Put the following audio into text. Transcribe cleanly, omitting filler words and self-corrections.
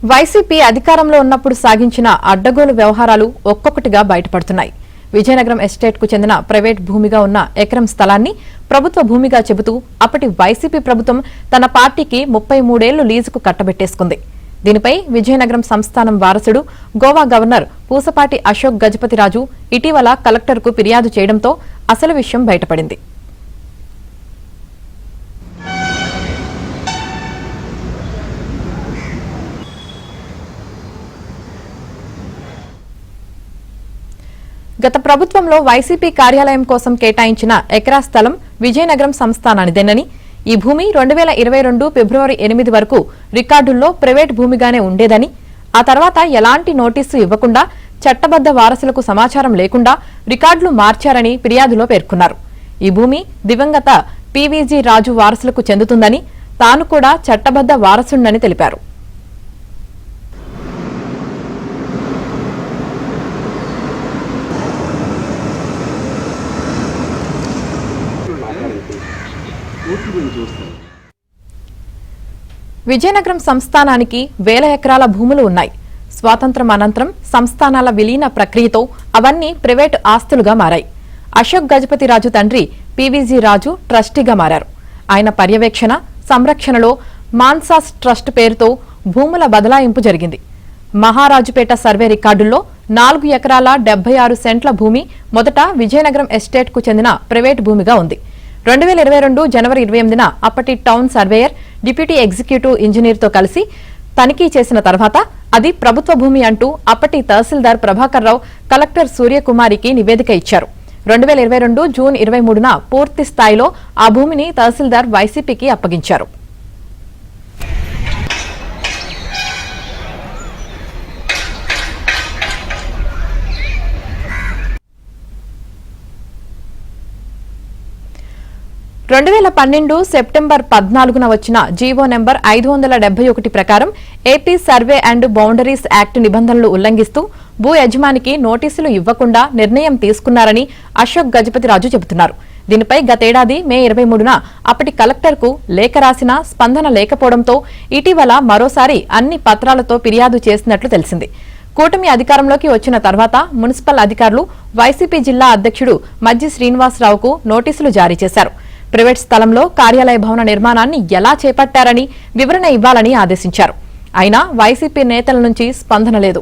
YCP అధికారంలో ఉన్నప్పుడు సాగించిన అడ్డగోలు వ్యవహారాలు ఒక్కొక్కటిగా బయటపడుతున్నాయి. విజయనగరం ఎస్టేట్ కు చెందిన ప్రైవేట్ భూమిగా ఉన్న ఎకరం స్థలాన్ని ప్రభుత్వ భూమిగా చెబుతూ అప్పటి వైసీపీ ప్రభుత్వం తన పార్టీకి 33 ఏళ్లు లీజుకు కట్టబెట్టేసుకుంది. దీనిపై విజయనగరం సంస్థానం వారసుడు గోవా గవర్నర్ పూసపాటి అశోక్ గజపతిరాజు ఇటీవల కలెక్టర్కు ఫిర్యాదు చేయడంతో అసలు విషయం బయటపడింది. గత ప్రభుత్వంలో వైసీపీ కార్యాలయం కోసం కేటాయించిన ఎకరా స్థలం విజయనగరం సంస్థానానిదేనని, ఈ భూమి 2022 ఫిబ్రవరి 8 వరకు రికార్డుల్లో ప్రైవేట్ భూమిగానే ఉండేదని, ఆ తర్వాత ఎలాంటి నోటీసు ఇవ్వకుండా చట్టబద్ద వారసులకు సమాచారం లేకుండా రికార్డులు మార్చారని ఫిర్యాదులో పేర్కొన్నారు. ఈ భూమి దివంగత పీవీజీ రాజు వారసులకు చెందుతుందని, తాను కూడా చట్టబద్ద వారసుడినని తెలిపారు. విజయనగరం సంస్థానానికి వేల ఎకరాల భూములు ఉన్నాయి. స్వాతంత్ర్యం అనంతరం సంస్థానాల విలీన ప్రక్రియతో అవన్నీ ప్రైవేటు ఆస్తులుగా మారాయి. అశోక్ గజపతిరాజు తండ్రి పీవీజీ రాజు ట్రస్టీగా మారారు. ఆయన పర్యవేక్షణ సంరక్షణలో మాన్సాస్ ట్రస్ట్ పేరుతో భూముల బదలాయింపు జరిగింది. మహారాజుపేట సర్వే రికార్డుల్లో 4 ఎకరాల 76 సెంట్ల భూమి మొదట విజయనగరం ఎస్టేట్ కు చెందిన ప్రైవేటు భూమిగా ఉంది. 2022 జనవరి 28న అప్పటి టౌన్ సర్వేయర్ డిప్యూటీ ఎగ్జిక్యూటివ్ ఇంజనీర్తో కలిసి తనిఖీ చేసిన తర్వాత అది ప్రభుత్వ భూమి అంటూ అప్పటి తహసీల్దార్ ప్రభాకర్ రావు కలెక్టర్ సూర్యకుమారికి నివేదిక ఇచ్చారు. 2022 జూన్ 23న పూర్తి స్థాయిలో ఆ భూమిని తహసీల్దార్ వైసీపీకి అప్పగించారు. సెప్టెంబర్ 14న వచ్చిన జీవో నెంబర్ 571 ప్రకారం AP survey and boundaries act నిబంధనలు ఉల్లంఘిస్తూ భూ యజమానికి నోటీసులు ఇవ్వకుండా నిర్ణయం తీసుకున్నారని అశోక్ గజపతిరాజు చెబుతున్నారు. దీనిపై గతేడాది మే 23న అప్పటి కలెక్టర్కు లేఖ రాసినా స్పందన లేకపోవడంతో ఇటీవల మరోసారి అన్ని పత్రాలతో ఫిర్యాదు చేసినట్లు తెలిసింది. కూటమి అధికారంలోకి వచ్చిన తర్వాత మున్సిపల్ అధికారులు వైసీపీ జిల్లా అధ్యక్షుడు మజ్జి శ్రీనివాసరావుకు నోటీసులు జారీ చేశారు. ప్రైవేట్ స్థలంలో కార్యాలయ భవన నిర్మాణాన్ని ఎలా చేపట్టారని వివరణ ఇవ్వాలని ఆదేశించారు. అయినా వైసీపీ నేతల నుంచి స్పందన లేదు.